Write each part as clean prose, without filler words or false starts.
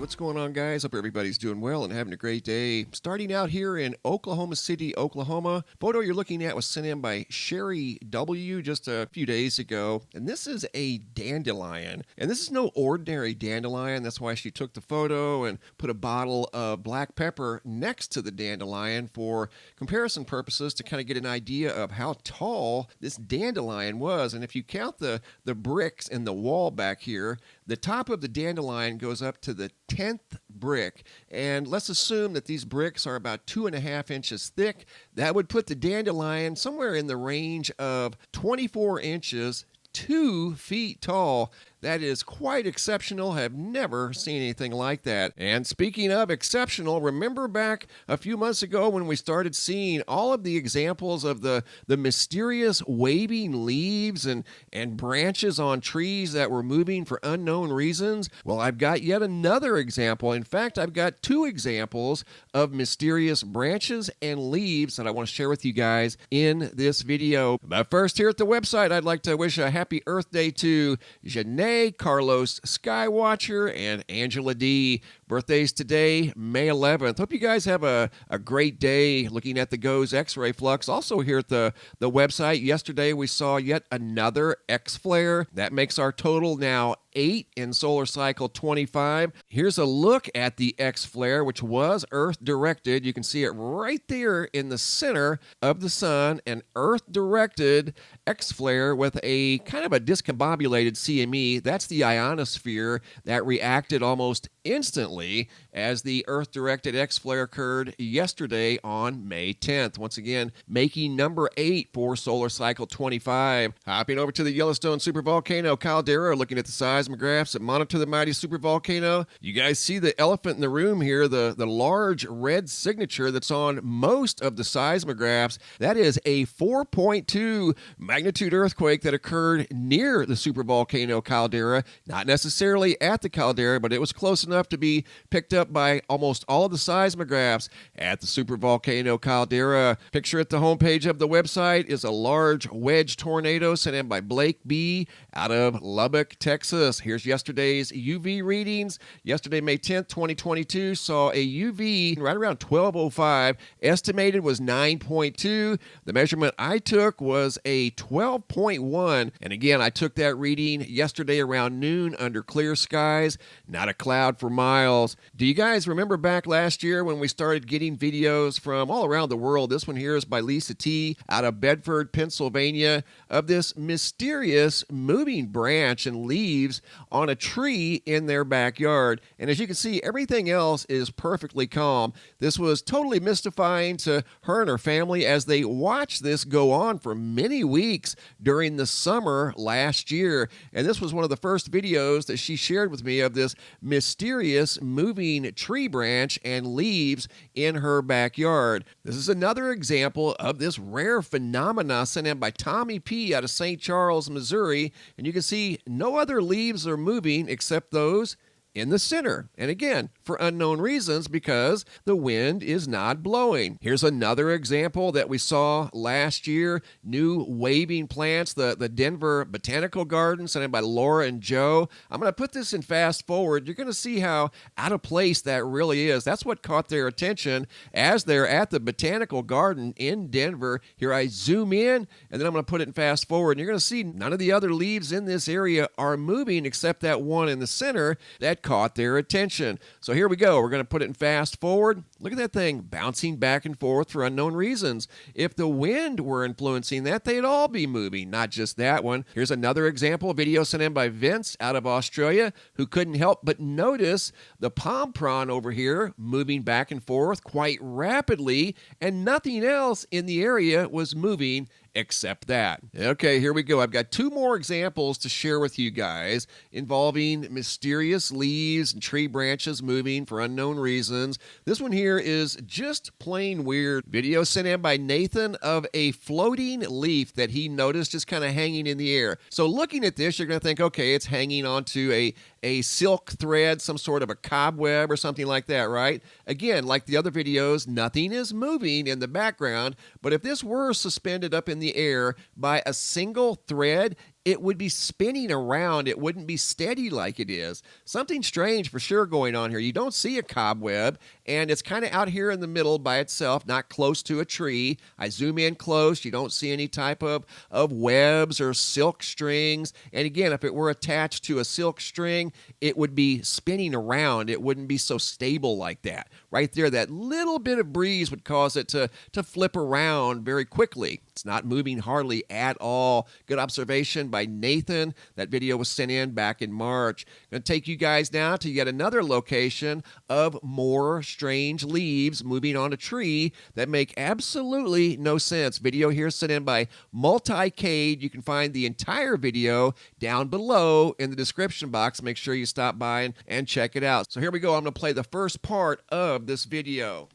what's going on, guys? Hope everybody's doing well and having a great day. Starting out here in Oklahoma City, Oklahoma. Photo you're looking at was sent in by Sherry W. just a few days ago. And this is a dandelion. And this is no ordinary dandelion. That's why she took the photo and put a bottle of black pepper next to the dandelion for comparison purposes to kind of get an idea of how tall this dandelion was. And if you count the bricks in the wall back here, the top of the dandelion goes up to the 10th brick, and let's assume that these bricks are about 2.5 inches thick. That would put the dandelion somewhere in the range of 24 inches, 2 feet tall. That is quite exceptional. Have never seen anything like that. And speaking of exceptional, remember back a few months ago when we started seeing all of the examples of the mysterious waving leaves and branches on trees that were moving for unknown reasons? Well, I've got yet another example. In fact, I've got 2 examples of mysterious branches and leaves that I want to share with you guys in this video. But first, here at the website, I'd like to wish a happy Earth Day to Janae, Carlos Skywatcher, and Angela D. Birthdays today, May 11th. Hope you guys have a great day looking at the GOES X-ray flux. Also here at the website, yesterday we saw yet another Xflare. That makes our total now 8 in solar cycle 25. Here's a look at the Xflare, which was Earth-directed. You can see it right there in the center of the sun, an Earth-directed Xflare with a kind of a discombobulated CME. That's the ionosphere that reacted almost instantly as the Earth-directed Xflare occurred yesterday on May 10th. Once again, making number 8 for solar cycle 25. Hopping over to the Yellowstone supervolcano caldera, looking at the seismographs that monitor the mighty supervolcano. You guys see the elephant in the room here, the large red signature that's on most of the seismographs. That is a 4.2 magnitude earthquake that occurred near the supervolcano caldera. Not necessarily at the caldera, but it was close enough to be picked up by almost all of the seismographs at the supervolcano caldera. Picture at the homepage of the website is a large wedge tornado sent in by Blake B. out of Lubbock, Texas. Here's yesterday's UV readings. Yesterday, May 10th, 2022, saw a UV right around 1205. Estimated was 9.2. The measurement I took was a 12.1. And again, I took that reading yesterday around noon under clear skies. Not a cloud for miles. Do you guys remember back last year when we started getting videos from all around the world? This one here is by Lisa T. out of Bedford, Pennsylvania, of this mysterious moving branch and leaves on a tree in their backyard. And as you can see, everything else is perfectly calm. This was totally mystifying to her and her family as they watched this go on for many weeks during the summer last year. And this was one of the first videos that she shared with me of this mysterious moving tree branch and leaves in her backyard. This is another example of this rare phenomena sent in by Tommy P. out of St. Charles, Missouri. And you can see no other leaves are moving except those in the center. And again, for unknown reasons because the wind is not blowing. Here's another example that we saw last year. New waving plants, the Denver Botanical Garden, sent in by Laura and Joe. I'm going to put this in fast forward. You're going to see how out of place that really is. That's what caught their attention as they're at the Botanical Garden in Denver. Here I zoom in, and then I'm going to put it in fast forward. And you're going to see none of the other leaves in this area are moving except that one in the center that caught their attention. So here we go. We're going to put it in fast forward. Look at that thing bouncing back and forth for unknown reasons. If the wind were influencing that, they'd all be moving, not just that one. Here's another example, a video sent in by Vince out of Australia, who couldn't help but notice the palm prawn over here moving back and forth quite rapidly, and nothing else in the area was moving except that. Okay, here we go. I've got 2 more examples to share with you guys involving mysterious leaves and tree branches moving for unknown reasons. This one here is just plain weird. Video sent in by Nathan of a floating leaf that he noticed just kind of hanging in the air. So looking at this, you're going to think, okay, it's hanging onto a silk thread, some sort of a cobweb or something like that, right? Again, like the other videos, nothing is moving in the background, but if this were suspended up in the air by a single thread, it would be spinning around. It wouldn't be steady like it is. Something strange for sure going on here. You don't see a cobweb, and it's kind of out here in the middle by itself, not close to a tree. I zoom in close. You don't see any type of webs or silk strings. And again, if it were attached to a silk string, it would be spinning around. It wouldn't be so stable like that. Right there, that little bit of breeze would cause it to flip around very quickly. It's not moving hardly at all. Good observation by Nathan. That video was sent in back in March. Going to take you guys now to yet another location of more strange leaves moving on a tree that make absolutely no sense. Video here sent in by Multicade. You can find the entire video down below in the description box. Make sure you stop by and check it out. So here we go. I'm going to play the first part of this video.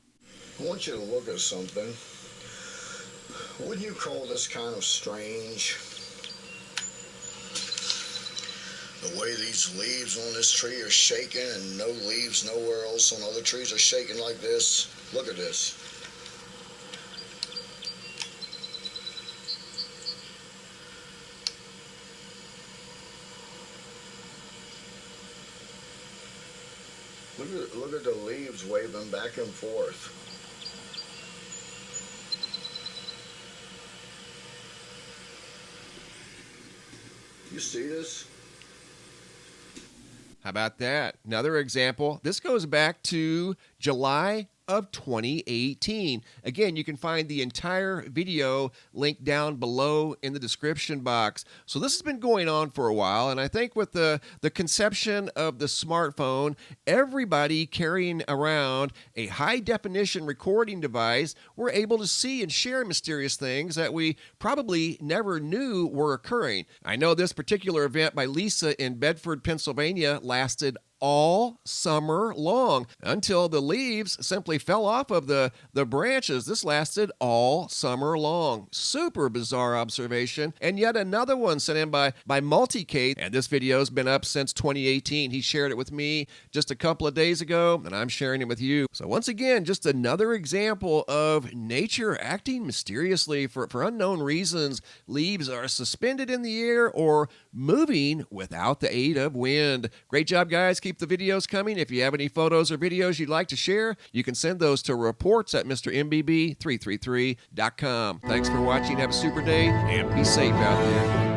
I want you to look at something. Would you call this kind of strange? The way these leaves on this tree are shaking and no leaves nowhere else on other trees are shaking like this. Look at this. Look at the leaves waving back and forth. You see this? How about that? Another example. This goes back to July of 2018. Again, you can find the entire video linked down below in the description box. So this has been going on for a while, and I think with the conception of the smartphone, everybody carrying around a high-definition recording device, we're able to see and share mysterious things that we probably never knew were occurring. I know this particular event by Lisa in Bedford, Pennsylvania lasted all summer long until the leaves simply fell off of the branches. This lasted all summer long. Super bizarre observation. And yet another one sent in by Multicade, and this video has been up since 2018. He shared it with me just a couple of days ago, and I'm sharing it with you. So once again, just another example of nature acting mysteriously for unknown reasons. Leaves are suspended in the air or moving without the aid of wind. Great job, guys. Keep the videos coming. If you have any photos or videos you'd like to share, you can send those to reports@MrMBB333.com. Thanks for watching. Have a super day and be safe out there.